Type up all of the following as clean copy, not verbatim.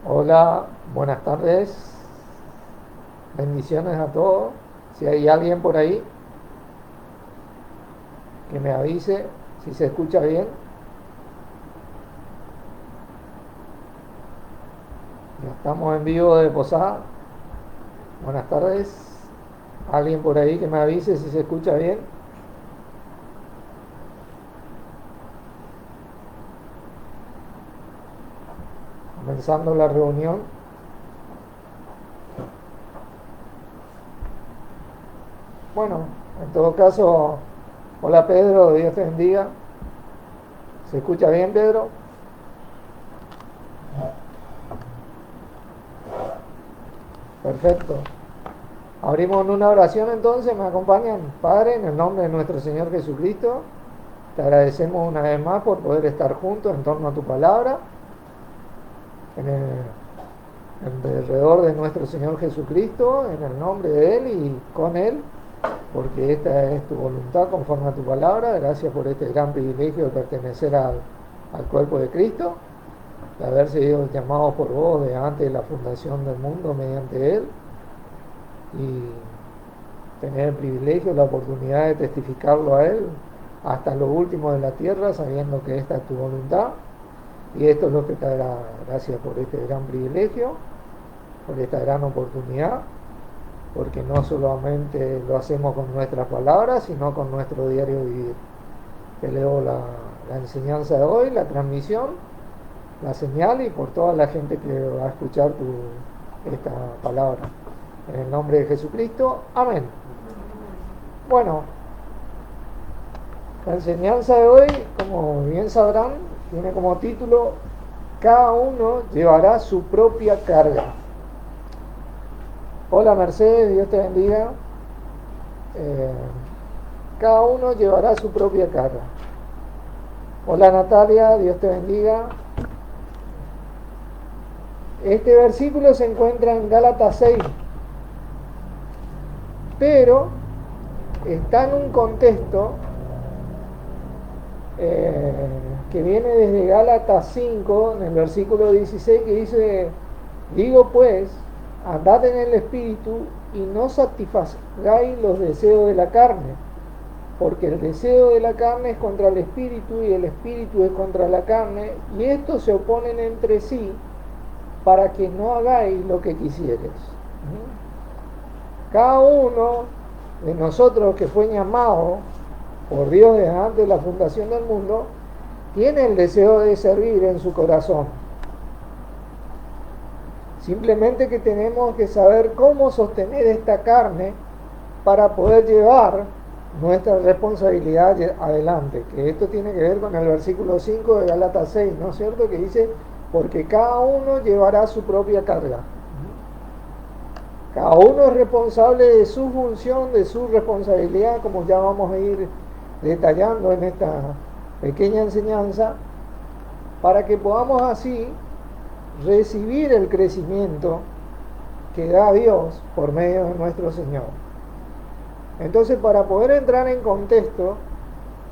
Hola, buenas tardes, bendiciones a todos. Si hay alguien por ahí que me avise si se escucha bien. Ya estamos en vivo de Posada. Buenas tardes. Alguien por ahí que me avise si se escucha bien. Comenzando la reunión. Bueno, en todo caso, hola Pedro, Dios te bendiga. ¿Se escucha bien, Pedro? Perfecto. Abrimos en una oración entonces, me acompañan. Padre, en el nombre de nuestro Señor Jesucristo, te agradecemos una vez más por poder estar juntos en torno a tu palabra, en alrededor de nuestro Señor Jesucristo, en el nombre de Él y con Él, porque esta es tu voluntad conforme a tu palabra. Gracias por este gran privilegio de pertenecer al cuerpo de Cristo, de haber sido llamados por vos de antes de la fundación del mundo mediante Él, y tener el privilegio, la oportunidad de testificarlo a Él hasta lo último de la tierra, sabiendo que esta es tu voluntad. Y esto es lo que te da gracias por este gran privilegio, por esta gran oportunidad, porque no solamente lo hacemos con nuestras palabras, sino con nuestro diario vivir. Te leo la enseñanza de hoy, la transmisión, la señal y por toda la gente que va a escuchar esta palabra. En el nombre de Jesucristo, amén. Bueno, la enseñanza de hoy, como bien sabrán, tiene como título: cada uno llevará su propia carga. Hola Mercedes, Dios te bendiga. Eh, cada uno llevará su propia carga. Hola Natalia, Dios te bendiga. Este versículo se encuentra en Gálatas 6, pero está en un contexto que viene desde Gálatas 5, en el versículo 16, que dice: digo pues, andad en el Espíritu y no satisfagáis los deseos de la carne, porque el deseo de la carne es contra el Espíritu y el Espíritu es contra la carne, y estos se oponen entre sí para que no hagáis lo que quisieres. Cada uno de nosotros que fue llamado por Dios desde antes de la fundación del mundo tiene el deseo de servir en su corazón. Simplemente que tenemos que saber cómo sostener esta carne para poder llevar nuestra responsabilidad adelante, que esto tiene que ver con el versículo 5 de Gálatas 6, ¿no es cierto? Que dice: porque cada uno llevará su propia carga. Cada uno es responsable de su función, de su responsabilidad, como ya vamos a ir detallando en esta pequeña enseñanza, para que podamos así recibir el crecimiento que da Dios por medio de nuestro Señor. Entonces, para poder entrar en contexto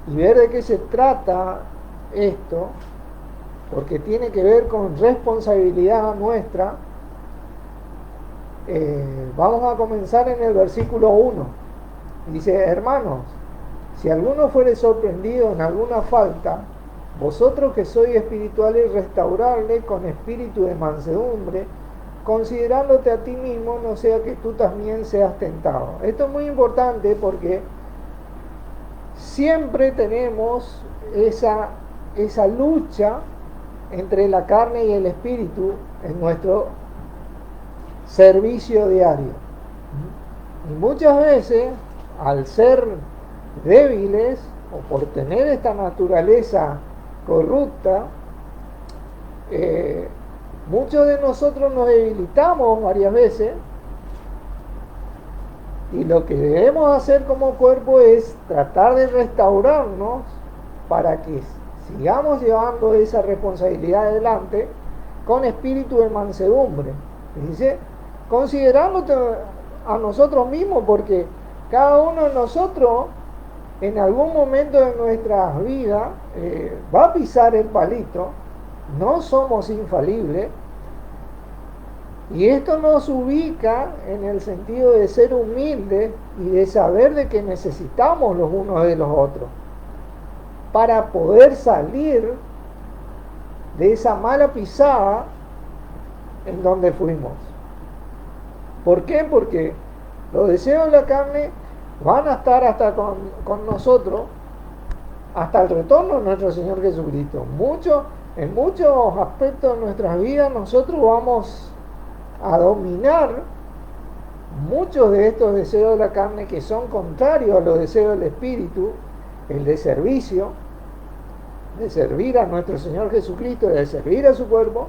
y ver de qué se trata esto, porque tiene que ver con responsabilidad nuestra, vamos a comenzar en el versículo 1. Dice: hermanos, si alguno fuere sorprendido en alguna falta, vosotros que sois espirituales, restaurarle con espíritu de mansedumbre, considerándote a ti mismo, no sea que tú también seas tentado. Esto es muy importante porque siempre tenemos esa lucha entre la carne y el espíritu en nuestro servicio diario. Y muchas veces, al ser débiles o por tener esta naturaleza corrupta, muchos de nosotros nos debilitamos varias veces, y lo que debemos hacer como cuerpo es tratar de restaurarnos para que sigamos llevando esa responsabilidad adelante con espíritu de mansedumbre. Dice: considerándote a nosotros mismos, porque cada uno de nosotros en algún momento de nuestra vida va a pisar el palito, no somos infalibles, Y esto nos ubica en el sentido de ser humildes y de saber de que necesitamos los unos de los otros para poder salir de esa mala pisada en donde fuimos. ¿Por qué? Porque los deseos de la carne van a estar hasta con nosotros hasta el retorno de nuestro Señor Jesucristo. En muchos aspectos de nuestras vidas nosotros vamos a dominar muchos de estos deseos de la carne que son contrarios a los deseos del Espíritu, el de servicio, de servir a nuestro Señor Jesucristo, de servir a su cuerpo,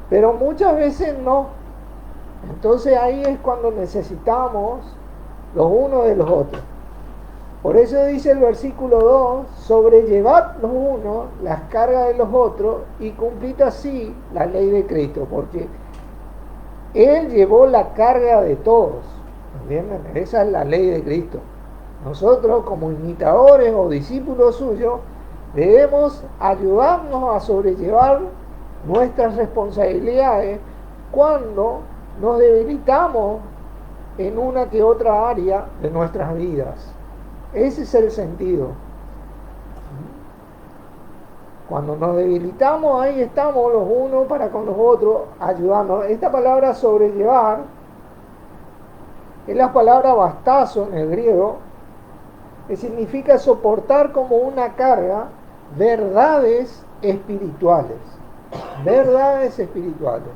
pero muchas veces no. Entonces ahí es cuando necesitamos los unos de los otros. Por eso dice el versículo 2, sobrellevad los unos las cargas de los otros y cumplid así la ley de Cristo, porque Él llevó la carga de todos, ¿entienden? Esa es la ley de Cristo. Nosotros como imitadores o discípulos suyos debemos ayudarnos a sobrellevar nuestras responsabilidades cuando nos debilitamos en una que otra área de nuestras vidas. Ese es el sentido. Cuando nos debilitamos, ahí estamos los unos para con los otros, ayudando. Esta palabra sobrellevar es la palabra bastazo en el griego, que significa soportar como una carga verdades espirituales. Verdades espirituales.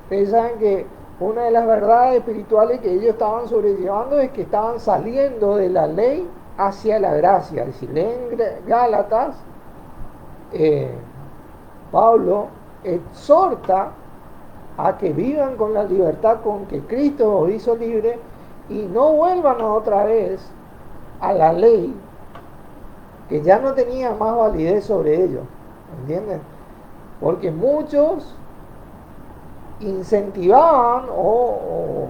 Ustedes saben que una de las verdades espirituales que ellos estaban sobrellevando es que estaban saliendo de la ley hacia la gracia. Es decir, en Gálatas, Pablo exhorta a que vivan con la libertad con que Cristo los hizo libre y no vuelvan otra vez a la ley que ya no tenía más validez sobre ellos. ¿Entienden? Porque muchos incentivaban o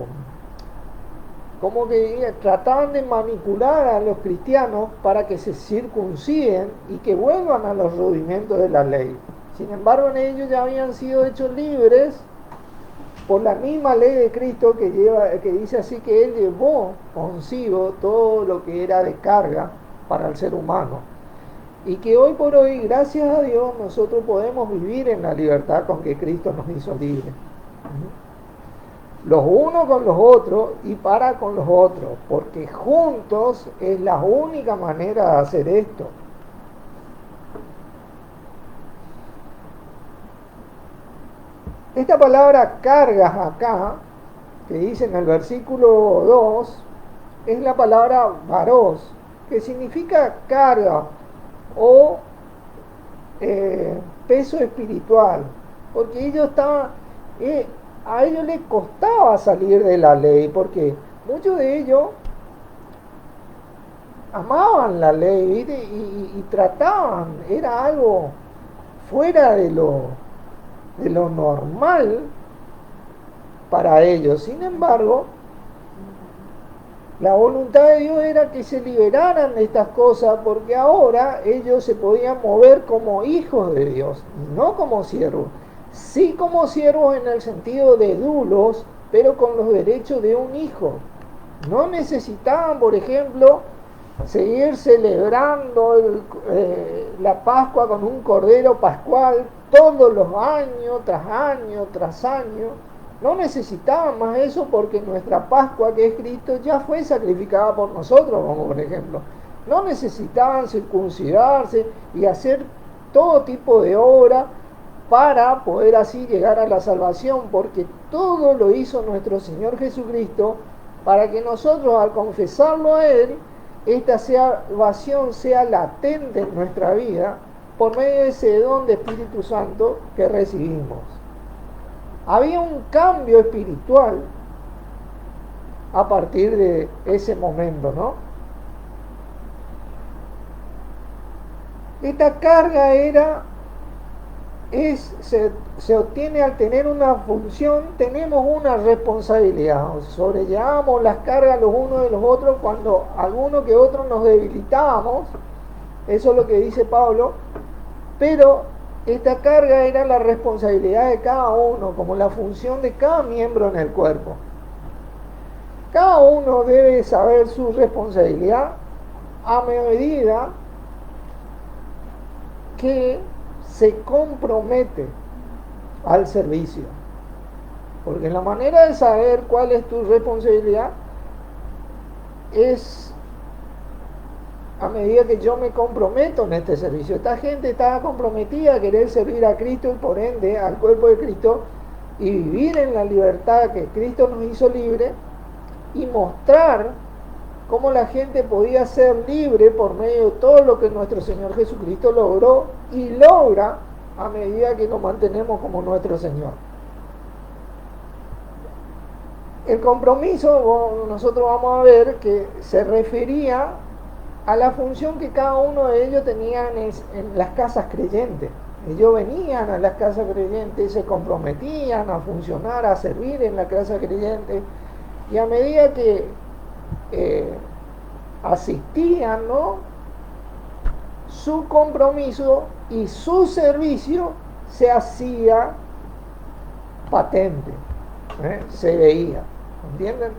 como que trataban de manipular a los cristianos para que se circunciden y que vuelvan a los rudimentos de la ley. Sin embargo, en ellos ya habían sido hechos libres por la misma ley de Cristo que dice así que Él llevó consigo todo lo que era de carga para el ser humano. Y que hoy por hoy, gracias a Dios, nosotros podemos vivir en la libertad con que Cristo nos hizo libres. Los unos con los otros y para con los otros, porque juntos es la única manera de hacer esto. Esta palabra cargas acá, que dice en el versículo 2, es la palabra varos, que significa carga o peso espiritual, porque ellos estaban... a ellos les costaba salir de la ley, porque muchos de ellos amaban la ley y trataban, era algo fuera de lo normal para ellos. Sin embargo, la voluntad de Dios era que se liberaran de estas cosas, porque ahora ellos se podían mover como hijos de Dios, no como siervos. Sí como siervos en el sentido de dulos, pero con los derechos de un hijo. No necesitaban, por ejemplo, seguir celebrando la Pascua con un cordero pascual todos los años, tras año, tras año. No necesitaban más eso porque nuestra Pascua, que es Cristo, ya fue sacrificada por nosotros, como por ejemplo. No necesitaban circuncidarse y hacer todo tipo de obra para poder así llegar a la salvación, porque todo lo hizo nuestro Señor Jesucristo para que nosotros, al confesarlo a Él, esta salvación sea latente en nuestra vida por medio de ese don de Espíritu Santo que recibimos. Había un cambio espiritual a partir de ese momento, ¿no? Esta carga se obtiene al tener una función, tenemos una responsabilidad. Sobrellevamos las cargas los unos de los otros cuando algunos que otros nos debilitábamos. Eso es lo que dice Pablo. Pero esta carga era la responsabilidad de cada uno, como la función de cada miembro en el cuerpo. Cada uno debe saber su responsabilidad a medida que se compromete al servicio. Porque la manera de saber cuál es tu responsabilidad es a medida que yo me comprometo en este servicio. Esta gente estaba comprometida a querer servir a Cristo y por ende al cuerpo de Cristo y vivir en la libertad que Cristo nos hizo libre y mostrar cómo la gente podía ser libre por medio de todo lo que nuestro Señor Jesucristo logró y logra a medida que nos mantenemos como nuestro Señor. El compromiso, nosotros vamos a ver que se refería a la función que cada uno de ellos tenía en las casas creyentes. Ellos venían a las casas creyentes, se comprometían a funcionar, a servir en la casa creyente, y a medida que asistían, ¿no?, su compromiso y su servicio se hacía patente, se veía, ¿entienden?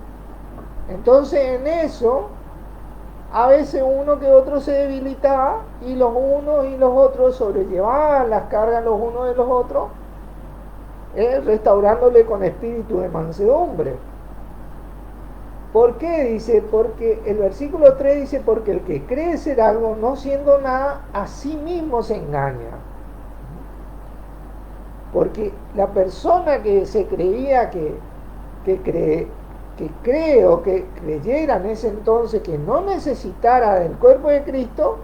Entonces en eso a veces uno que otro se debilitaba y los unos y los otros sobrellevaban las cargas los unos de los otros, restaurándole con espíritu de mansedumbre. ¿Por qué? Dice, porque el versículo 3 dice, porque el que cree ser algo no siendo nada, a sí mismo se engaña. Porque la persona que se creía que creyera en ese entonces que no necesitara del cuerpo de Cristo,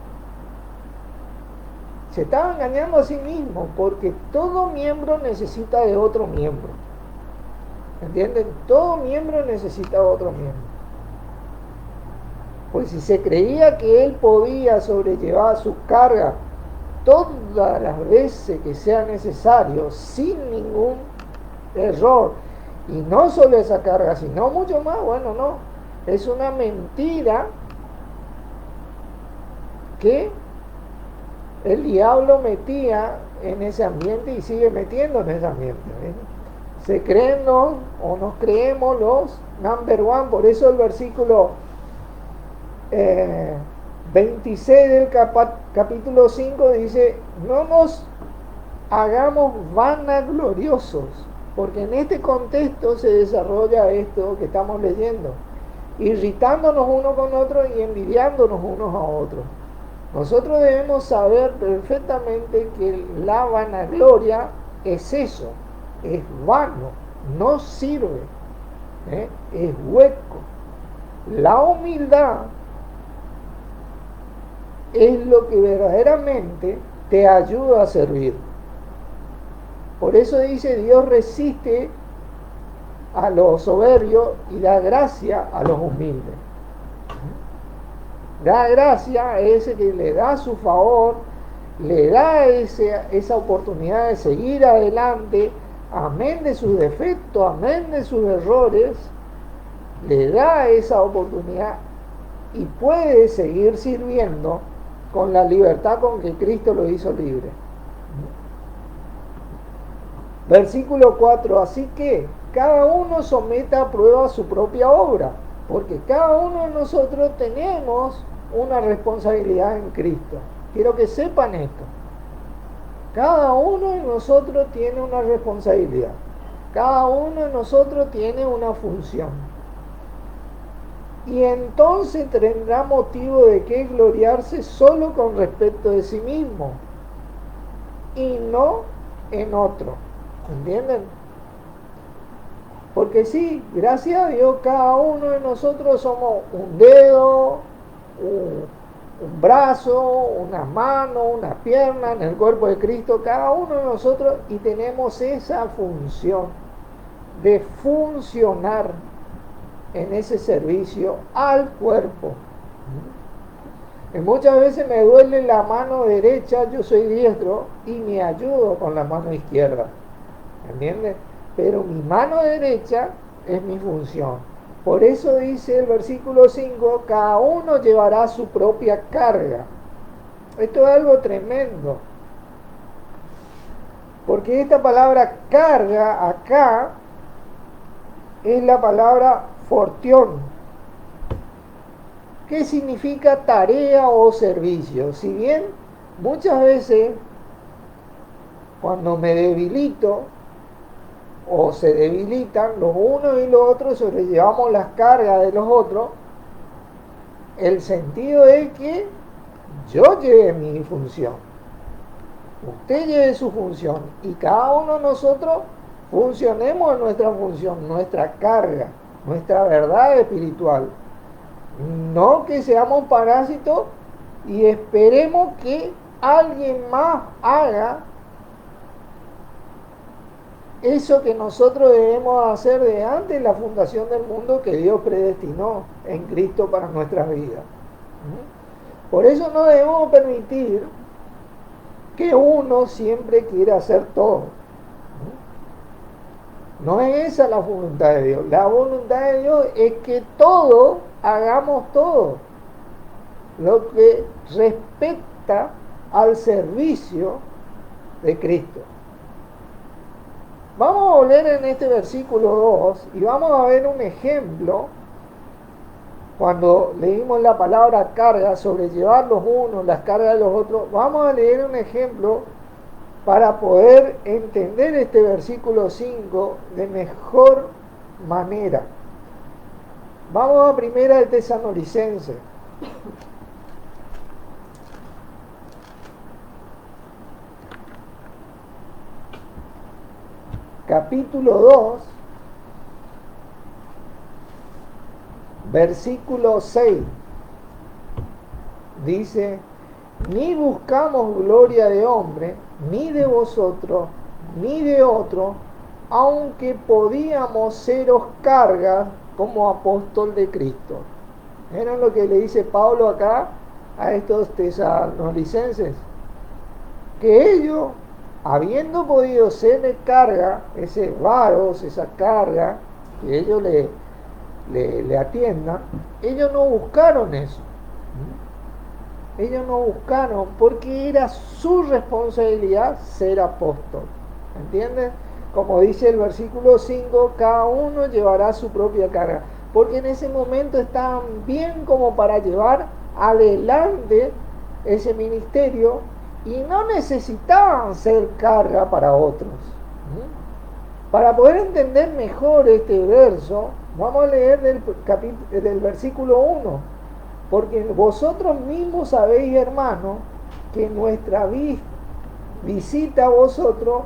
se estaba engañando a sí mismo, porque todo miembro necesita de otro miembro. ¿Entienden? Todo miembro necesita de otro miembro. Pues si se creía que él podía sobrellevar su carga todas las veces que sea necesario, sin ningún error, y no solo esa carga, sino mucho más, bueno, no, es una mentira que el diablo metía en ese ambiente y sigue metiendo en ese ambiente, ¿eh? Se creen o nos creemos los number one. Por eso el versículo 26 del capítulo 5 dice, no nos hagamos vanagloriosos, porque en este contexto se desarrolla esto que estamos leyendo, irritándonos unos con otros y envidiándonos unos a otros. Nosotros debemos saber perfectamente que la vanagloria es eso, es vano, no sirve, es hueco. La humildad es lo que verdaderamente te ayuda a servir. Por eso dice, Dios resiste a los soberbios y da gracia a los humildes. Da gracia a ese que le da su favor, le da esa oportunidad de seguir adelante, amén de sus defectos, amén de sus errores, le da esa oportunidad y puede seguir sirviendo con la libertad con que Cristo lo hizo libre. Versículo 4, así que cada uno someta a prueba su propia obra, porque cada uno de nosotros tenemos una responsabilidad en Cristo. Quiero que sepan esto. Cada uno de nosotros tiene una responsabilidad. Cada uno de nosotros tiene una función. Y entonces tendrá motivo de que gloriarse solo con respecto de sí mismo y no en otro. ¿Entienden? Porque sí, gracias a Dios, cada uno de nosotros somos un dedo, un brazo, una mano, una pierna en el cuerpo de Cristo, cada uno de nosotros, y tenemos esa función de funcionar en ese servicio al cuerpo. Y muchas veces me duele la mano derecha, yo soy diestro y me ayudo con la mano izquierda, ¿entiendes? Pero mi mano derecha es mi función. Por eso dice el versículo 5, cada uno llevará su propia carga. Esto es algo tremendo. Porque esta palabra carga acá es la palabra fortión, que significa tarea o servicio. Si bien muchas veces cuando me debilito o se debilitan los unos y los otros, sobrellevamos las cargas de los otros, el sentido es que yo lleve mi función, usted lleve su función y cada uno de nosotros funcionemos en nuestra función, nuestra carga, nuestra verdad espiritual. No que seamos parásitos y esperemos que alguien más haga eso que nosotros debemos hacer de antes de la fundación del mundo que Dios predestinó en Cristo para nuestras vidas. Por eso no debemos permitir que uno siempre quiera hacer todo. No es esa la voluntad de Dios. La voluntad de Dios es que todos hagamos todo lo que respecta al servicio de Cristo. Vamos a volver en este versículo 2 y vamos a ver un ejemplo. Cuando leímos la palabra carga, sobrellevar los unos, las cargas de los otros, vamos a leer un ejemplo para poder entender este versículo 5 de mejor manera. Vamos a primera de Tesalonicenses. Capítulo 2, versículo 6. Dice: ni buscamos gloria de hombre, ni de vosotros, ni de otro, aunque podíamos seros cargas como apóstol de Cristo. ¿Vieron lo que le dice Pablo acá a estos tesalonicenses? Que ellos, habiendo podido ser de carga, ese varos, esa carga, que ellos le atiendan, ellos no buscaron eso. Ellos no buscaron porque era su responsabilidad ser apóstol. ¿Entienden? Como dice el versículo 5, cada uno llevará su propia carga. Porque en ese momento estaban bien como para llevar adelante ese ministerio y no necesitaban ser carga para otros. Para poder entender mejor este verso, vamos a leer del versículo 1. Porque vosotros mismos sabéis, hermanos, que nuestra visita a vosotros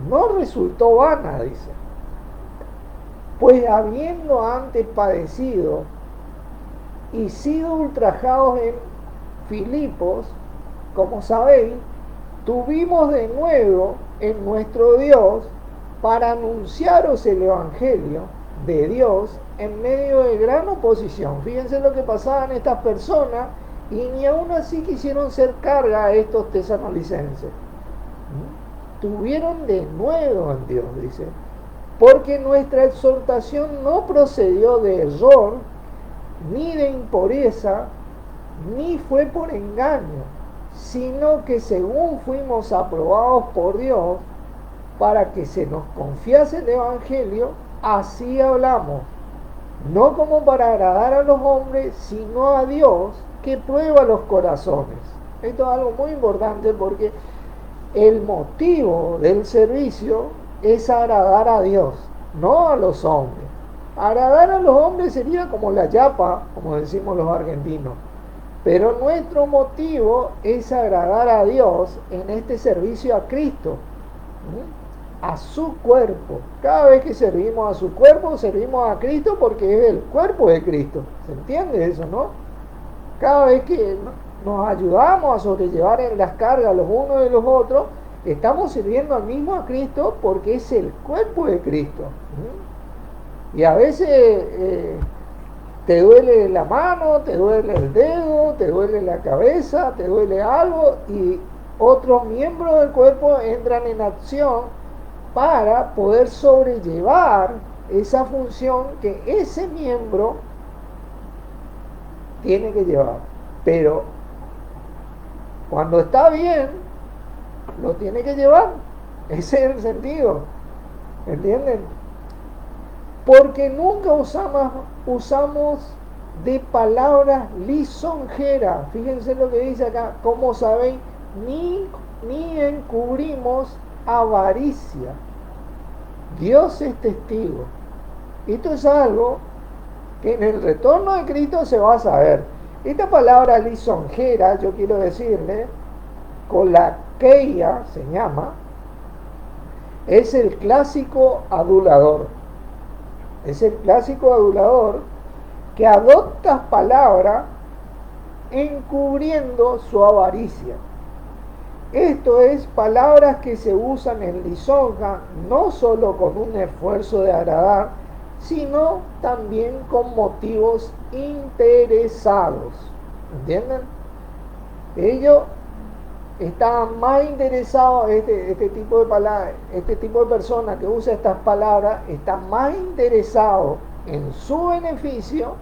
no resultó vana, dice. Pues habiendo antes padecido y sido ultrajados en Filipos, como sabéis, tuvimos de nuevo en nuestro Dios para anunciaros el Evangelio de Dios en medio de gran oposición. Fíjense lo que pasaban estas personas y ni aún así quisieron ser carga a estos tesalonicenses. Tuvieron de nuevo en Dios, dice, porque nuestra exhortación no procedió de error, ni de impureza, ni fue por engaño, sino que según fuimos aprobados por Dios para que se nos confiase el Evangelio, así hablamos, no como para agradar a los hombres, sino a Dios que prueba los corazones. Esto es algo muy importante porque el motivo del servicio es agradar a Dios, no a los hombres. Agradar a los hombres sería como la yapa, como decimos los argentinos. Pero nuestro motivo es agradar a Dios en este servicio a Cristo, a su cuerpo. Cada vez que servimos a su cuerpo, servimos a Cristo porque es el cuerpo de Cristo. ¿Se entiende eso, no? Cada vez que nos ayudamos a sobrellevar en las cargas los unos de los otros, estamos sirviendo al mismo a Cristo porque es el cuerpo de Cristo. Y a veces te duele la mano, te duele el dedo, te duele la cabeza, te duele algo y otros miembros del cuerpo entran en acción para poder sobrellevar esa función que ese miembro tiene que llevar. Pero cuando está bien, lo tiene que llevar. Ese es el sentido, ¿entienden? Porque nunca usamos de palabras lisonjeras. Fíjense lo que dice acá, como sabéis, ni encubrimos avaricia. Dios es testigo. Esto es algo que en el retorno de Cristo se va a saber. Esta palabra lisonjera, yo quiero decirle, colaqueia se llama, es el clásico adulador. Es el clásico adulador que adopta palabras encubriendo su avaricia. Esto es palabras que se usan en lisonja no solo con un esfuerzo de agradar, sino también con motivos interesados. ¿Entienden? Ellos estaban más interesados, este tipo de palabras, este tipo de personas que usa estas palabras, están más interesados en su beneficio,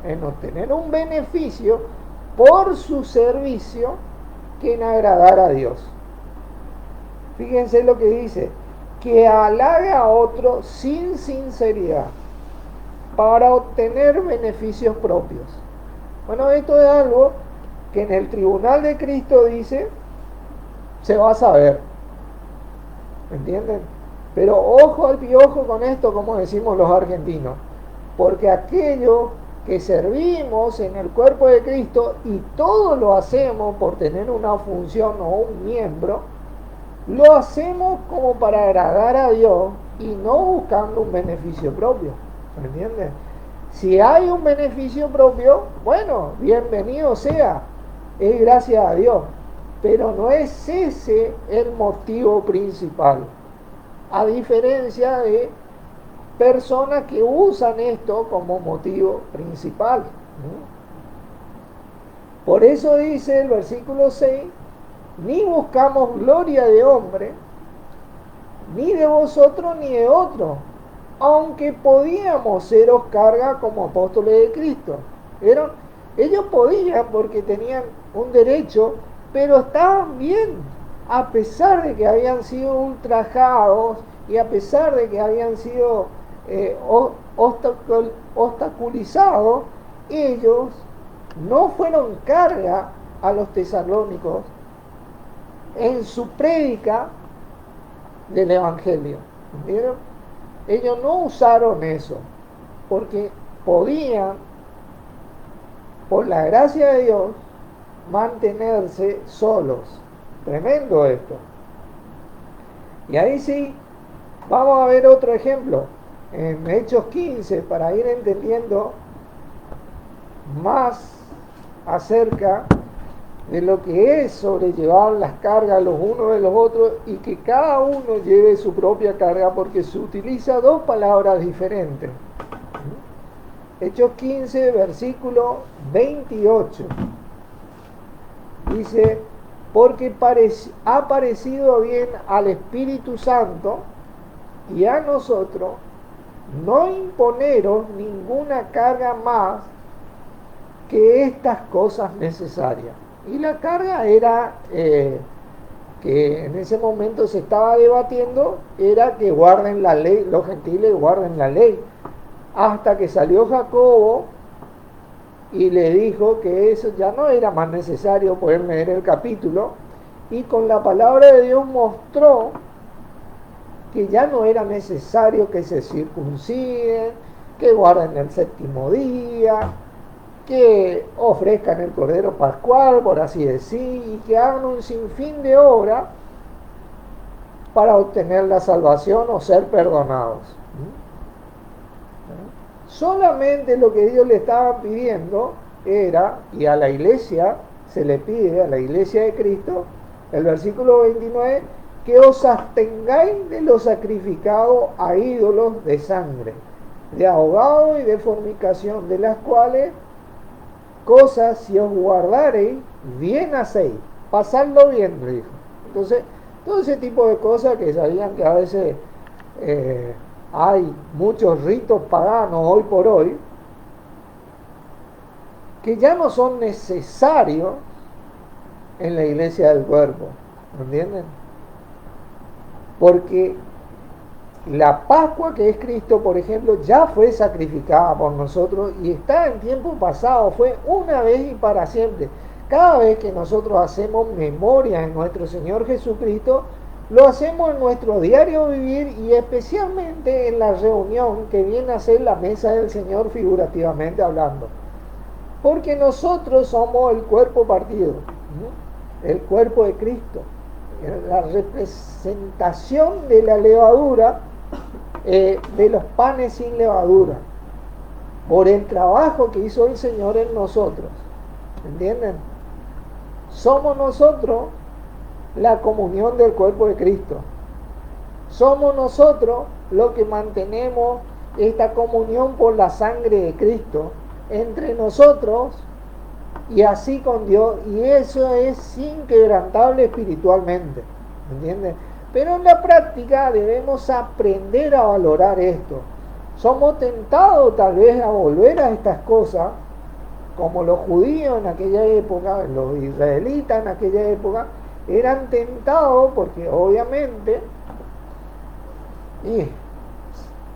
en obtener un beneficio por su servicio, que en agradar a Dios. Fíjense lo que dice, que halague a otro sin sinceridad para obtener beneficios propios. Bueno, esto es algo que en el tribunal de Cristo dice, se va a saber. ¿Entienden? Pero ojo al piojo con esto, como decimos los argentinos, porque aquello que servimos en el cuerpo de Cristo y todo lo hacemos por tener una función o un miembro, lo hacemos como para agradar a Dios y no buscando un beneficio propio. ¿Me entiendes? Si hay un beneficio propio, bueno, bienvenido sea, es gracias a Dios, pero no es ese el motivo principal, a diferencia de personas que usan esto como motivo principal. Por eso dice el versículo 6, ni buscamos gloria de hombre, ni de vosotros ni de otro, aunque podíamos seros carga como apóstoles de Cristo. Ellos podían porque tenían un derecho, pero estaban bien, a pesar de que habían sido ultrajados y a pesar de que habían sido obstaculizados, ellos no fueron carga a los tesalónicos en su prédica del Evangelio. ¿Vieron? Ellos no usaron eso porque podían, por la gracia de Dios, mantenerse solos. Tremendo esto. Y ahí sí, vamos a ver otro ejemplo en Hechos 15 para ir entendiendo más acerca de lo que es sobrellevar las cargas los unos de los otros y que cada uno lleve su propia carga, porque se utiliza dos palabras diferentes. Hechos 15, versículo 28. Dice, porque ha parecido bien al Espíritu Santo y a nosotros no imponeros ninguna carga más que estas cosas necesarias. Y la carga era, que en ese momento se estaba debatiendo, era que guarden la ley, los gentiles guarden la ley. Hasta que salió Jacobo y le dijo que eso ya no era más necesario. Poder leer el capítulo, y con la palabra de Dios mostró que ya no era necesario que se circunciden, que guarden el séptimo día, que ofrezcan el cordero pascual, por así decir, y que hagan un sinfín de obras para obtener la salvación o ser perdonados. Solamente lo que Dios le estaba pidiendo era, y a la iglesia se le pide, a la iglesia de Cristo, el versículo 29, que os abstengáis de lo sacrificado a ídolos de sangre, de ahogado y de fornicación, de las cuales cosas, si os guardareis, bien hacéis, pasadlo bien, le dijo. Entonces, todo ese tipo de cosas que sabían que a veces hay muchos ritos paganos hoy por hoy, que ya no son necesarios en la iglesia del cuerpo, ¿entienden? Porque la Pascua que es Cristo, por ejemplo, ya fue sacrificada por nosotros y está en tiempo pasado, fue una vez y para siempre. Cada vez que nosotros hacemos memoria en nuestro Señor Jesucristo, lo hacemos en nuestro diario vivir y especialmente en la reunión que viene a ser la mesa del Señor figurativamente hablando. Porque nosotros somos el cuerpo partido, ¿no? El cuerpo de Cristo, la representación de la levadura, de los panes sin levadura, por el trabajo que hizo el Señor en nosotros. ¿Entienden? Somos nosotros la comunión del cuerpo de Cristo. Somos nosotros los que mantenemos esta comunión por la sangre de Cristo entre nosotros y así con Dios, y eso es inquebrantable espiritualmente, ¿entiendes? Pero en la práctica debemos aprender a valorar esto. Somos tentados tal vez a volver a estas cosas, como los judíos en aquella época, los israelitas en aquella época, eran tentados porque obviamente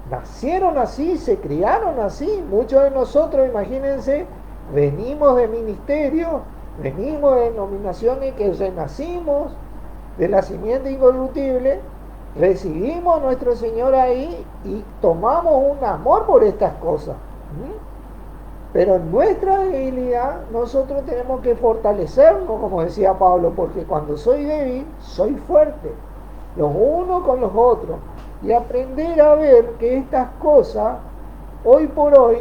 nacieron así, se criaron así. Muchos de nosotros, imagínense, venimos de ministerio, venimos de denominaciones que renacimos de la simiente incorruptible, recibimos a nuestro Señor ahí y tomamos un amor por estas cosas. Pero en nuestra debilidad nosotros tenemos que fortalecernos, como decía Pablo, porque cuando soy débil, soy fuerte, los unos con los otros, y aprender a ver que estas cosas, hoy por hoy,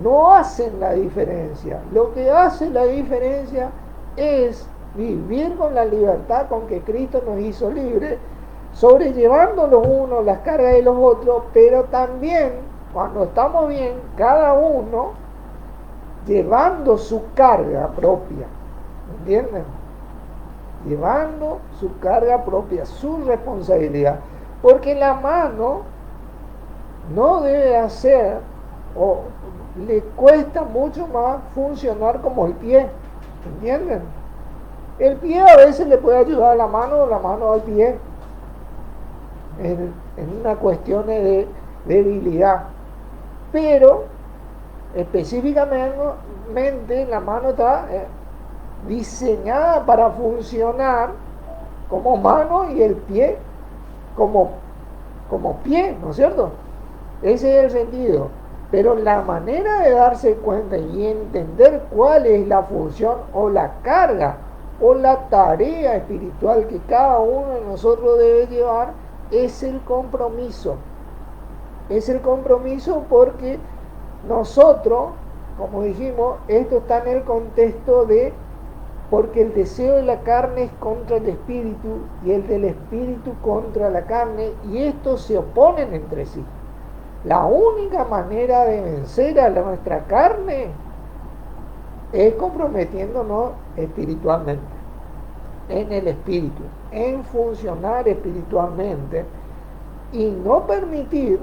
no hacen la diferencia. Lo que hace la diferencia es vivir con la libertad con que Cristo nos hizo libres, sobrellevando los unos las cargas de los otros, pero también, cuando estamos bien, cada uno llevando su carga propia, ¿entienden? Llevando su carga propia, su responsabilidad, porque la mano no debe hacer, o le cuesta mucho más funcionar como el pie, ¿entienden? El pie a veces le puede ayudar a la mano al pie, en una cuestión de debilidad, pero específicamente la mano está diseñada para funcionar como mano y el pie como pie, ¿no es cierto? Ese es el sentido. Pero la manera de darse cuenta y entender cuál es la función o la carga o la tarea espiritual que cada uno de nosotros debe llevar es el compromiso. Es el compromiso porque nosotros, como dijimos, esto está en el contexto de porque el deseo de la carne es contra el espíritu y el del espíritu contra la carne, y estos se oponen entre sí. La única manera de vencer a nuestra carne es comprometiéndonos espiritualmente, en el espíritu, en funcionar espiritualmente y no permitir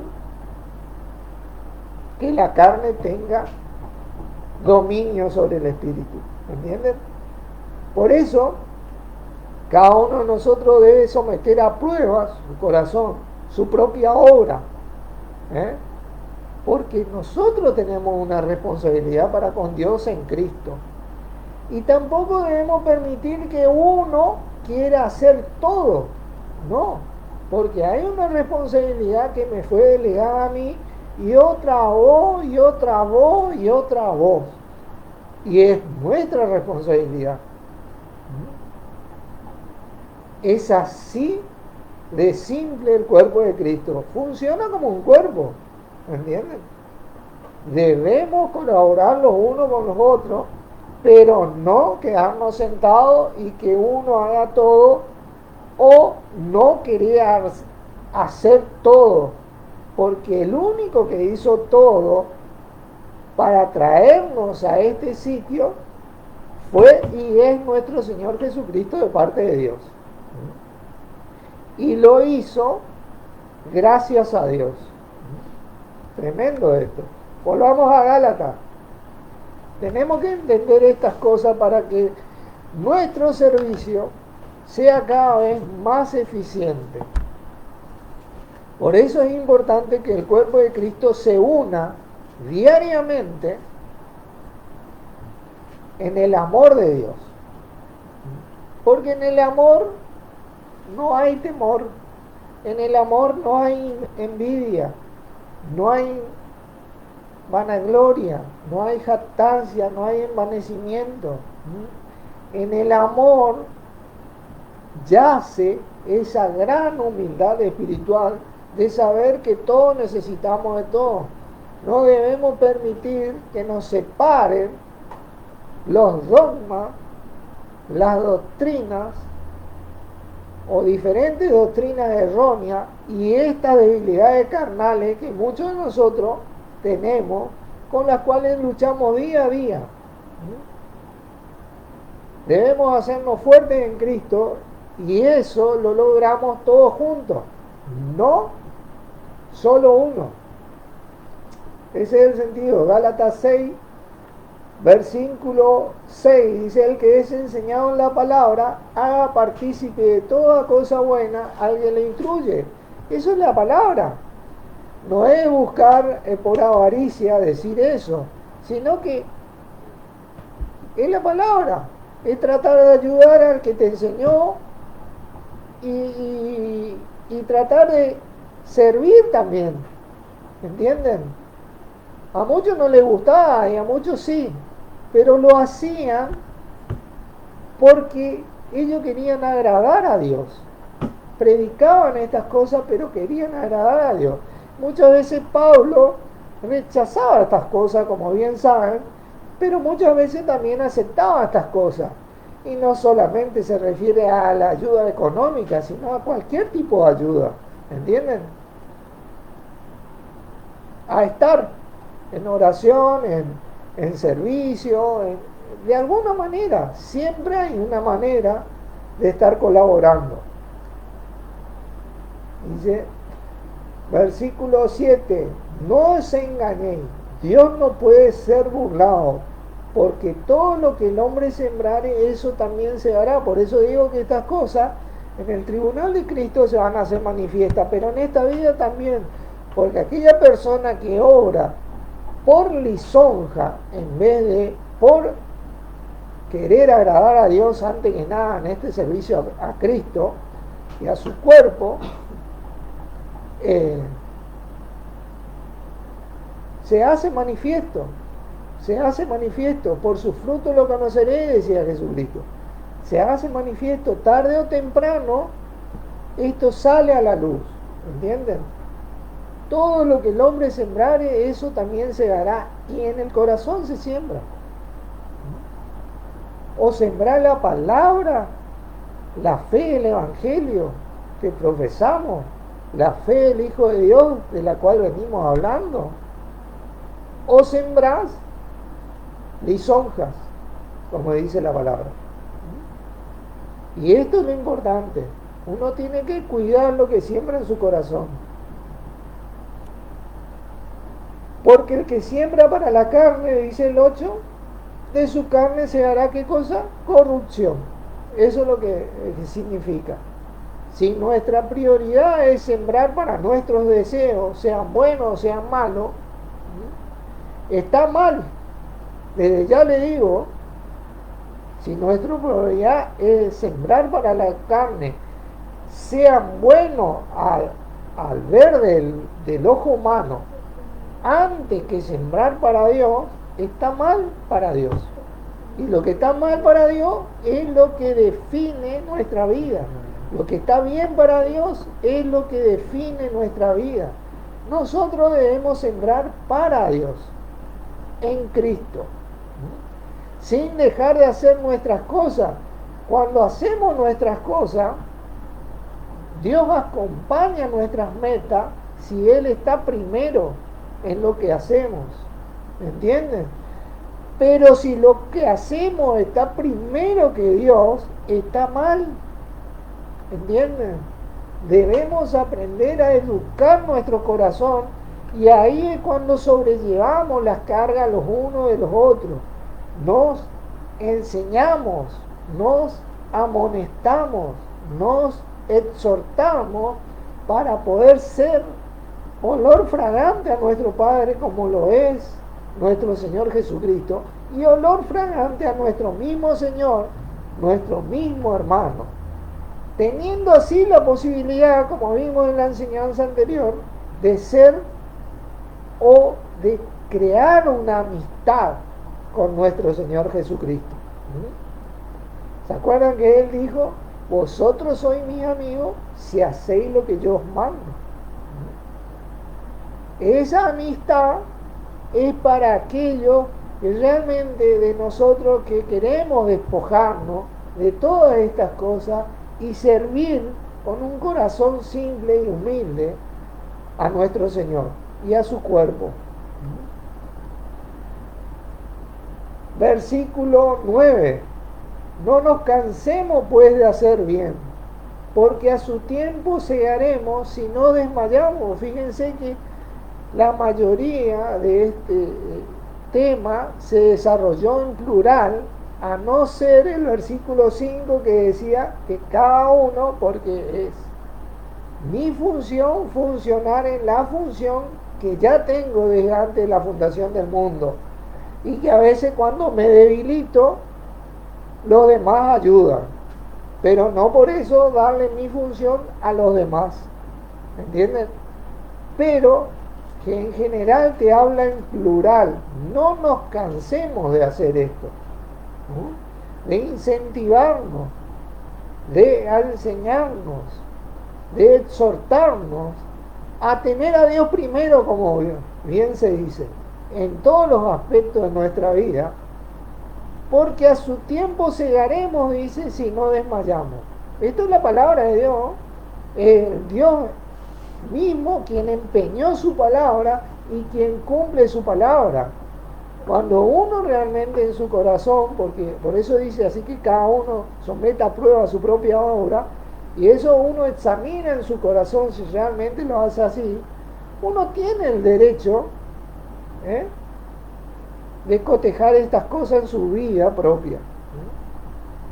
que la carne tenga dominio sobre el espíritu. ¿Entienden? Por eso, cada uno de nosotros debe someter a prueba su corazón, su propia obra. Porque nosotros tenemos una responsabilidad para con Dios en Cristo. Y tampoco debemos permitir que uno quiera hacer todo. No, porque hay una responsabilidad que me fue delegada a mí, y otra a vos, y otra a vos, y otra a vos. Y es nuestra responsabilidad. Es así de simple el cuerpo de Cristo. Funciona como un cuerpo, ¿entienden? Debemos colaborar los unos con los otros, pero no quedarnos sentados y que uno haga todo o no querer hacer todo, porque el único que hizo todo para traernos a este sitio fue y es nuestro Señor Jesucristo de parte de Dios. Y lo hizo gracias a Dios. Tremendo esto. Volvamos a Gálatas. Tenemos que entender estas cosas para que nuestro servicio sea cada vez más eficiente. Por eso es importante que el cuerpo de Cristo se una diariamente en el amor de Dios. Porque en el amor no hay temor, en el amor no hay envidia, no hay vanagloria, no hay jactancia, no hay envanecimiento. En el amor yace esa gran humildad espiritual de saber que todos necesitamos de todos. No debemos permitir que nos separen los dogmas, las doctrinas o diferentes doctrinas erróneas y estas debilidades carnales que muchos de nosotros tenemos, con las cuales luchamos día a día. Debemos hacernos fuertes en Cristo y eso lo logramos todos juntos, no solo uno. Ese es el sentido. Gálatas 6, versículo 6, dice: el que es enseñado en la palabra, haga partícipe de toda cosa buena al que le instruye. Eso es la palabra. No es buscar por avaricia decir eso, sino que es la palabra. Es tratar de ayudar al que te enseñó y tratar de servir también. ¿Entienden? A muchos no les gustaba y a muchos sí, pero lo hacían porque ellos querían agradar a Dios. Predicaban estas cosas, pero querían agradar a Dios. Muchas veces Pablo rechazaba estas cosas, como bien saben, pero muchas veces también aceptaba estas cosas. Y no solamente se refiere a la ayuda económica, sino a cualquier tipo de ayuda. ¿Entienden? A estar en oración, en servicio, de alguna manera. Siempre hay una manera de estar colaborando. Dice, versículo 7, no os engañéis, Dios no puede ser burlado, porque todo lo que el hombre sembrare, eso también se hará. Por eso digo que estas cosas en el tribunal de Cristo se van a hacer manifiestas, pero en esta vida también, porque aquella persona que obra por lisonja en vez de por querer agradar a Dios antes que nada en este servicio a Cristo y a su cuerpo, se hace manifiesto, por sus frutos lo conoceréis, decía Jesucristo. Se hace manifiesto, tarde o temprano, esto sale a la luz, ¿entienden? Todo lo que el hombre sembrare, eso también se hará, y en el corazón se siembra. O sembrar la palabra, la fe, el evangelio que profesamos, la fe del Hijo de Dios de la cual venimos hablando, o sembrás lisonjas, como dice la palabra. Y esto es lo importante. Uno tiene que cuidar lo que siembra en su corazón. Porque el que siembra para la carne, dice el 8, de su carne se hará, ¿qué cosa? Corrupción. Eso es lo que significa. Si nuestra prioridad es sembrar para nuestros deseos, sean buenos o sean malos, está mal. Desde ya le digo, si nuestra prioridad es sembrar para la carne, sean buenos al ver del ojo humano, antes que sembrar para Dios, está mal para Dios. Y lo que está mal para Dios es lo que define nuestra vida. Lo que está bien para Dios es lo que define nuestra vida. Nosotros debemos sembrar para Dios, en Cristo, sin dejar de hacer nuestras cosas. Cuando hacemos nuestras cosas, Dios acompaña nuestras metas si Él está primero en lo que hacemos. ¿Me entienden? Pero si lo que hacemos está primero que Dios, está mal. ¿Entienden? Debemos aprender a educar nuestro corazón, y ahí es cuando sobrellevamos las cargas los unos de los otros. Nos enseñamos, nos amonestamos, nos exhortamos para poder ser olor fragante a nuestro Padre como lo es nuestro Señor Jesucristo, y olor fragante a nuestro mismo Señor, nuestro mismo hermano, teniendo así la posibilidad, como vimos en la enseñanza anterior, de ser o de crear una amistad con nuestro Señor Jesucristo. ¿Se acuerdan que Él dijo, vosotros sois mis amigos si hacéis lo que yo os mando? Esa amistad es para aquellos que realmente de nosotros que queremos despojarnos de todas estas cosas y servir con un corazón simple y humilde a nuestro Señor y a su cuerpo. Versículo 9. No nos cansemos pues de hacer bien, porque a su tiempo segaremos si no desmayamos. Fíjense que la mayoría de este tema se desarrolló en plural, a no ser el versículo 5 que decía que cada uno, porque es mi función funcionar en la función que ya tengo desde antes de la fundación del mundo, y que a veces cuando me debilito los demás ayudan, pero no por eso darle mi función a los demás, ¿entienden? Pero que en general te habla en plural. No nos cansemos de hacer esto, ¿no? De incentivarnos, de enseñarnos, de exhortarnos a tener a Dios primero, como bien se dice, en todos los aspectos de nuestra vida, porque a su tiempo segaremos, dice, si no desmayamos. Esto es la palabra de Dios. Dios mismo quien empeñó su palabra y quien cumple su palabra. Cuando uno realmente en su corazón, porque por eso dice así que cada uno someta a prueba su propia obra, y eso uno examina en su corazón si realmente lo hace así, uno tiene el derecho de cotejar estas cosas en su vida propia.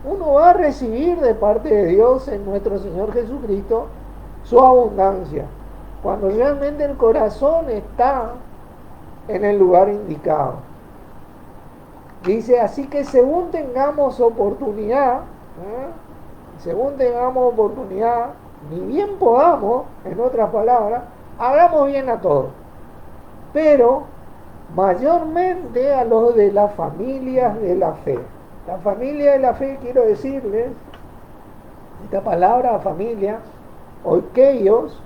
Uno va a recibir de parte de Dios en nuestro Señor Jesucristo su abundancia, cuando realmente el corazón está en el lugar indicado. Dice, así que según tengamos oportunidad, ni bien podamos, en otras palabras, hagamos bien a todos, pero mayormente a los de las familias de la fe. La familia de la fe, quiero decirles, esta palabra familia, oikeios,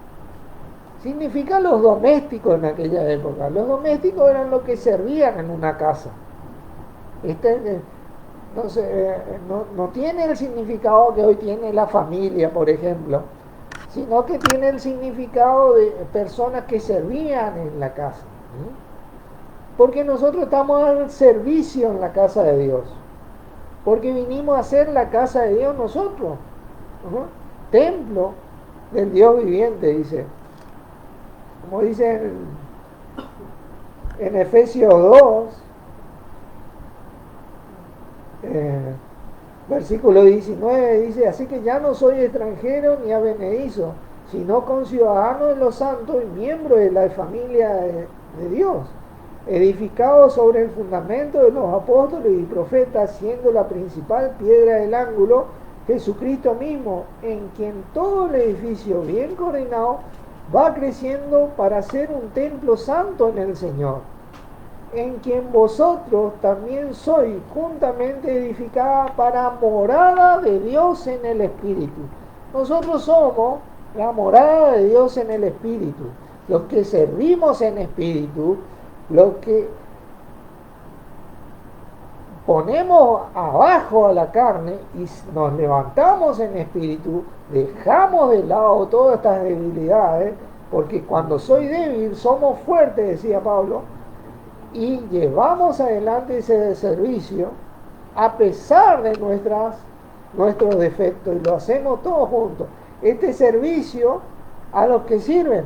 significa los domésticos en aquella época. Los domésticos eran los que servían en una casa. No tiene el significado que hoy tiene la familia, por ejemplo, sino que tiene el significado de personas que servían en la casa. Porque nosotros estamos al servicio en la casa de Dios. Porque vinimos a ser la casa de Dios nosotros. Templo del Dios viviente, dice. Como dice en Efesios 2, versículo 19, dice, así que ya no soy extranjero ni advenedizo, sino conciudadano de los santos y miembro de la familia de Dios, edificado sobre el fundamento de los apóstoles y profetas, siendo la principal piedra del ángulo Jesucristo mismo, en quien todo el edificio bien coordinado va creciendo para ser un templo santo en el Señor, en quien vosotros también sois juntamente edificada para morada de Dios en el Espíritu. Nosotros somos la morada de Dios en el Espíritu, los que servimos en espíritu, los que ponemos abajo a la carne y nos levantamos en espíritu, dejamos de lado todas estas debilidades, porque cuando soy débil somos fuertes, decía Pablo, y llevamos adelante ese servicio a pesar de nuestros defectos, y lo hacemos todos juntos. Este servicio a los que sirven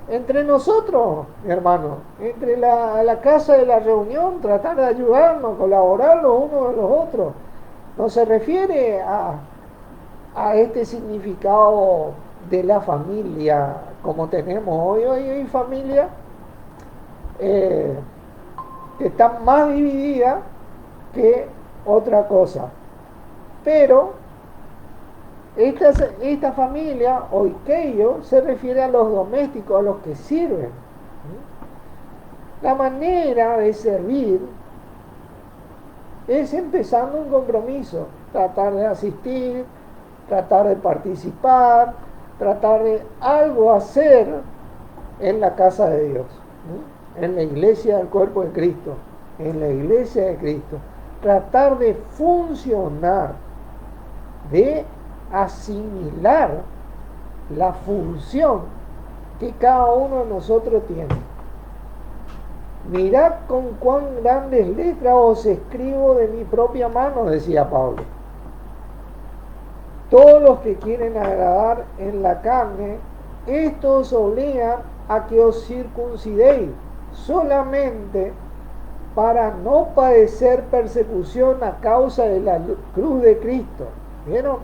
entre nosotros, mi hermano, entre la casa de la reunión, tratar de ayudarnos, colaborar los unos de los otros. No se refiere a este significado de la familia como tenemos hoy. Hoy hay familias que están más divididas que otra cosa. Pero esta familia, oikeio, se refiere a los domésticos, a los que sirven. La manera de servir es empezando un compromiso, tratar de asistir, tratar de participar, tratar de algo hacer en la casa de Dios, en la iglesia del cuerpo de Cristo, en la iglesia de Cristo. Tratar de funcionar, de asimilar la función que cada uno de nosotros tiene. Mirad con cuán grandes letras os escribo de mi propia mano, decía Pablo. Todos los que quieren agradar en la carne, estos obligan a que os circuncidéis, solamente para no padecer persecución a causa de la cruz de Cristo. ¿Vieron?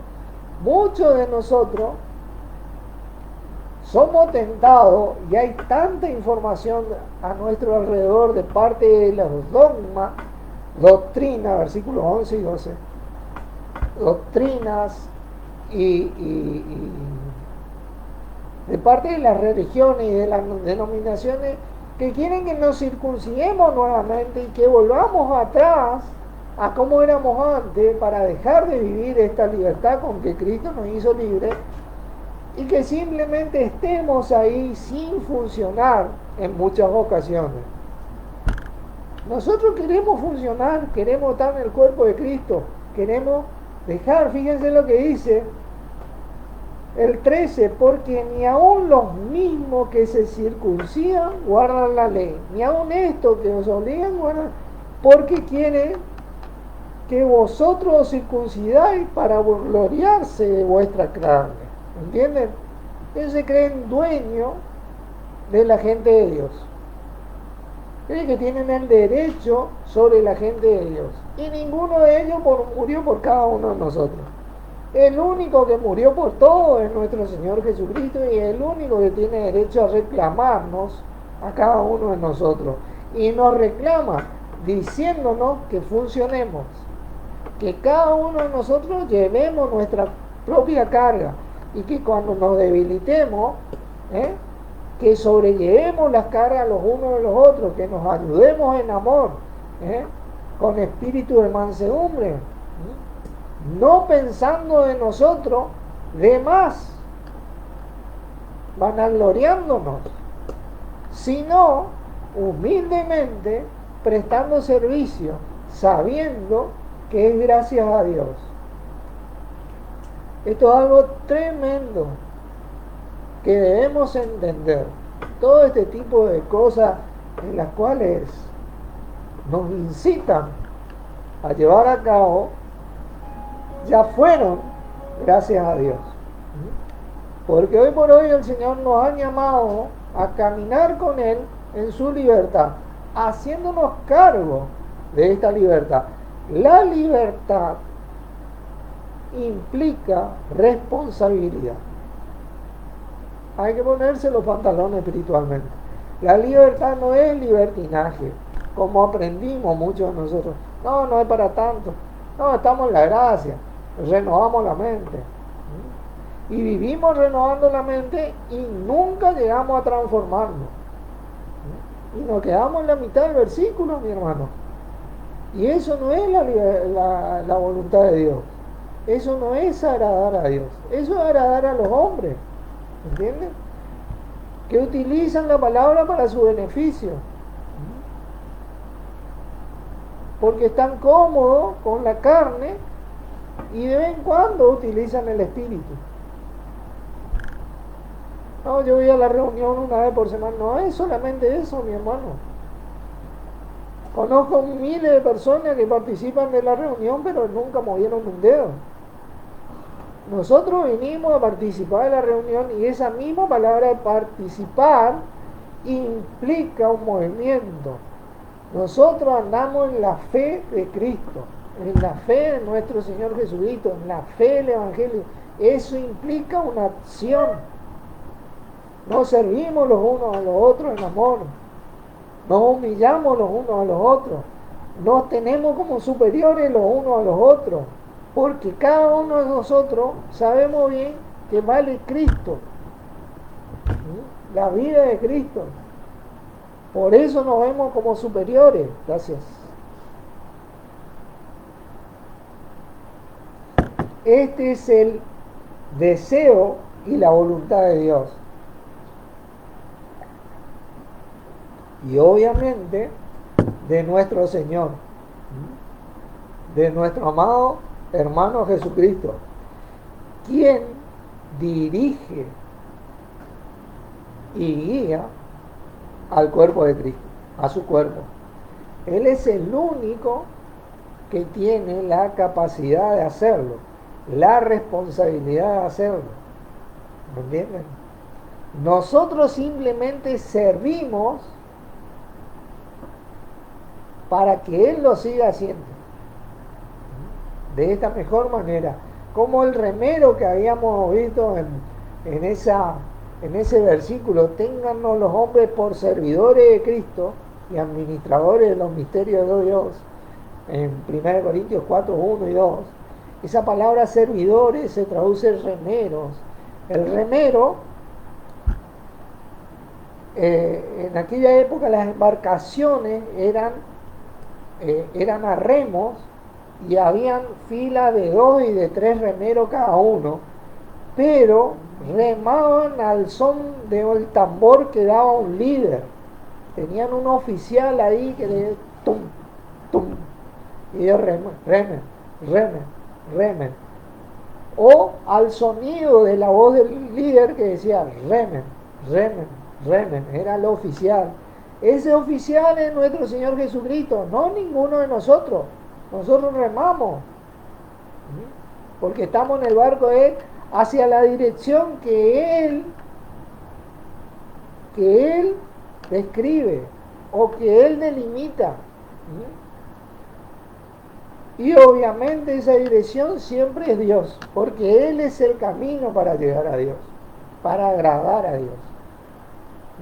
Muchos de nosotros somos tentados y hay tanta información a nuestro alrededor de parte de los dogmas, doctrinas, versículos 11 y 12, doctrinas y de parte de las religiones y de las denominaciones que quieren que nos circuncidemos nuevamente y que volvamos atrás a como éramos antes para dejar de vivir esta libertad con que Cristo nos hizo libres y que simplemente estemos ahí sin funcionar en muchas ocasiones. Nosotros queremos funcionar, queremos estar en el cuerpo de Cristo, queremos dejar, fíjense lo que dice el 13, porque ni aun los mismos que se circuncidan guardan la ley, ni aun estos que os obligan guardan, porque quieren que vosotros os circuncidáis para gloriarse de vuestra carne. ¿Entienden? Ellos se creen dueños de la gente de Dios. Creen que tienen el derecho sobre la gente de Dios. Y ninguno de ellos murió por cada uno de nosotros. El único que murió por todo es nuestro Señor Jesucristo y el único que tiene derecho a reclamarnos a cada uno de nosotros. Y nos reclama diciéndonos que funcionemos, que cada uno de nosotros llevemos nuestra propia carga y que cuando nos debilitemos, que sobrellevemos las cargas los unos de los otros, que nos ayudemos en amor, con espíritu de mansedumbre, no pensando de nosotros de más, vanagloriándonos, sino humildemente prestando servicio, sabiendo que es gracias a Dios. Esto es algo tremendo que debemos entender. Todo este tipo de cosas en las cuales nos incitan a llevar a cabo ya fueron gracias a Dios. Porque hoy por hoy el Señor nos ha llamado a caminar con Él en su libertad, haciéndonos cargo de esta libertad. La libertad implica responsabilidad. Hay que ponerse los pantalones espiritualmente. La libertad no es libertinaje, como aprendimos muchos de nosotros. No, no es para tanto. No, estamos en la gracia, renovamos la mente. Y vivimos renovando la mente y nunca llegamos a transformarnos. Y nos quedamos en la mitad del versículo, mi hermano. Y eso no es la voluntad de Dios. Eso no es agradar a Dios. Eso es agradar a los hombres. ¿Entienden? Que utilizan la palabra para su beneficio. Porque están cómodos con la carne y de vez en cuando utilizan el espíritu. No, yo voy a la reunión una vez por semana. No es solamente eso, mi hermano. Conozco miles de personas que participan de la reunión, pero nunca movieron un dedo. Nosotros vinimos a participar de la reunión y esa misma palabra de participar implica un movimiento. Nosotros andamos en la fe de Cristo, en la fe de nuestro Señor Jesucristo, en la fe del Evangelio. Eso implica una acción. nos servimos los unos a los otros en amor, nos humillamos los unos a los otros, nos tenemos como superiores los unos a los otros, porque cada uno de nosotros sabemos bien que vale Cristo, ¿sí? La vida de Cristo. Por eso nos vemos como superiores. Gracias. Este es el deseo y la voluntad de Dios. Y obviamente de nuestro Señor, de nuestro amado hermano Jesucristo, quien dirige y guía al cuerpo de Cristo, a su cuerpo. Él es el único que tiene la capacidad de hacerlo, la responsabilidad de hacerlo. ¿Me entienden? Nosotros simplemente servimos para que Él lo siga haciendo de esta mejor manera, como el remero que habíamos visto en ese versículo: téngannos los hombres por servidores de Cristo y administradores de los misterios de Dios, en 1 Corintios 4, 1 y 2. Esa palabra servidores se traduce remeros. El remero, en aquella época las embarcaciones eran a remos, y habían fila de 2 y de 3 remeros cada uno, pero remaban al son del tambor que daba un líder. Tenían un oficial ahí que le tum, tum, y ellos remen, o al sonido de la voz del líder que decía remen, era el oficial. Ese oficial es nuestro Señor Jesucristo, no ninguno de nosotros. Nosotros remamos, porque estamos en el barco de Él hacia la dirección que Él describe o que Él delimita. Y obviamente esa dirección siempre es Dios, porque Él es el camino para llegar a Dios, para agradar a Dios.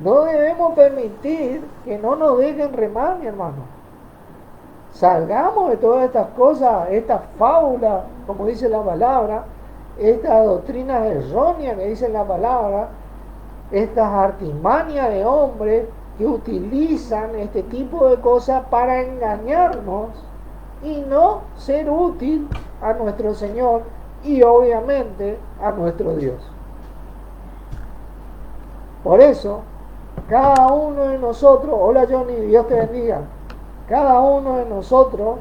No debemos permitir que no nos dejen remar, mi hermano. Salgamos de todas estas cosas, estas fábulas, como dice la palabra, estas doctrinas erróneas que dice la palabra, estas artimañas de hombres que utilizan este tipo de cosas para engañarnos y no ser útil a nuestro Señor y obviamente a nuestro Dios. Por eso, cada uno de nosotros, hola Johnny, Dios te bendiga, cada uno de nosotros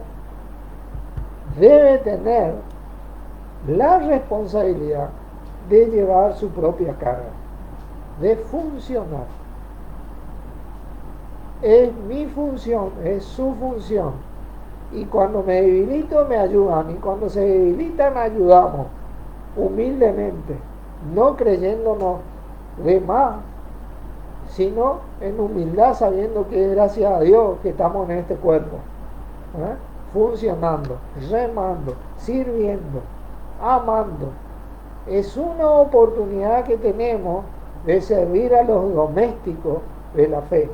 debe tener la responsabilidad de llevar su propia carga, de funcionar. Es mi función, es su función. Y cuando me debilito me ayudan, y cuando se debilitan ayudamos, humildemente, no creyéndonos de más, sino en humildad, sabiendo que es gracias a Dios que estamos en este cuerpo, funcionando, remando, sirviendo, amando. Es una oportunidad que tenemos de servir a los domésticos de la fe,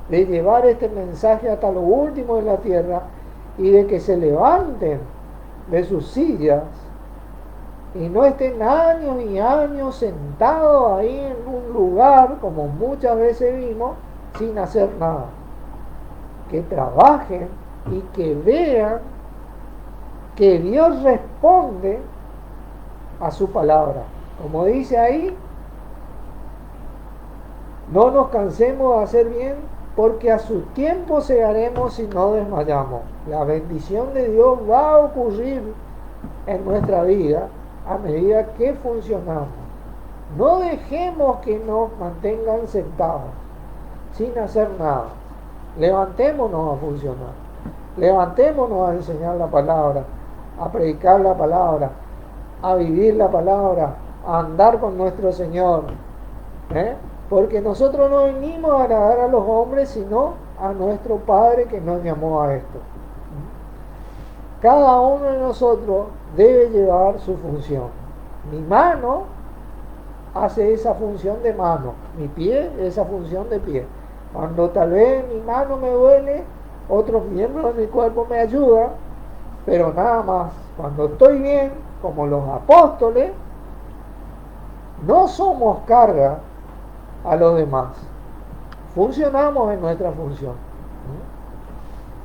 de llevar este mensaje hasta lo último de la tierra, y de que se levanten de sus sillas y no estén años y años sentados ahí en un lugar, como muchas veces vimos, sin hacer nada. Que trabajen y que vean que Dios responde a su palabra. Como dice ahí, no nos cansemos de hacer bien, porque a su tiempo segaremos si no desmayamos. La bendición de Dios va a ocurrir en nuestra vida a medida que funcionamos. No dejemos que nos mantengan sentados sin hacer nada. Levantémonos a funcionar. Levantémonos a enseñar la palabra, a predicar la palabra, a vivir la palabra, a andar con nuestro Señor. Porque nosotros no venimos a agradar a los hombres, sino a nuestro Padre que nos llamó a esto. Cada uno de nosotros debe llevar su función. Mi mano hace esa función de mano, mi pie, esa función de pie. Cuando tal vez mi mano me duele, otros miembros de mi cuerpo me ayudan, pero nada más. Cuando estoy bien, como los apóstoles, no somos carga a los demás. Funcionamos en nuestra función.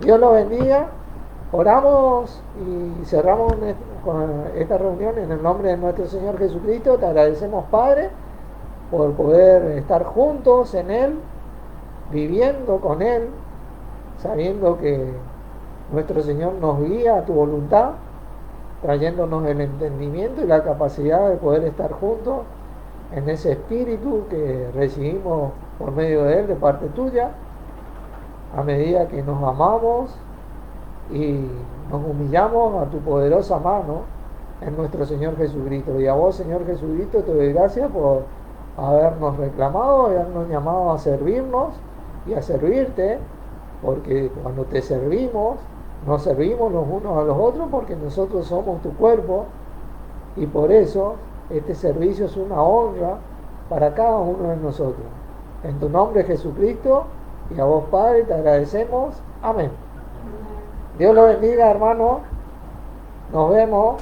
Dios los bendiga. Oramos y cerramos con esta reunión en el nombre de nuestro Señor Jesucristo. Te agradecemos, Padre, por poder estar juntos en Él, viviendo con Él, sabiendo que nuestro Señor nos guía a tu voluntad, trayéndonos el entendimiento y la capacidad de poder estar juntos en ese espíritu que recibimos por medio de Él, de parte tuya, a medida que nos amamos y nos humillamos a tu poderosa mano en nuestro Señor Jesucristo. Y a vos, Señor Jesucristo, te doy gracias por habernos reclamado, habernos llamado a servirnos y a servirte, porque cuando te servimos, nos servimos los unos a los otros porque nosotros somos tu cuerpo, y por eso este servicio es una honra para cada uno de nosotros. En tu nombre, Jesucristo, y a vos, Padre, te agradecemos. Amén. Dios lo bendiga, hermano. Nos vemos.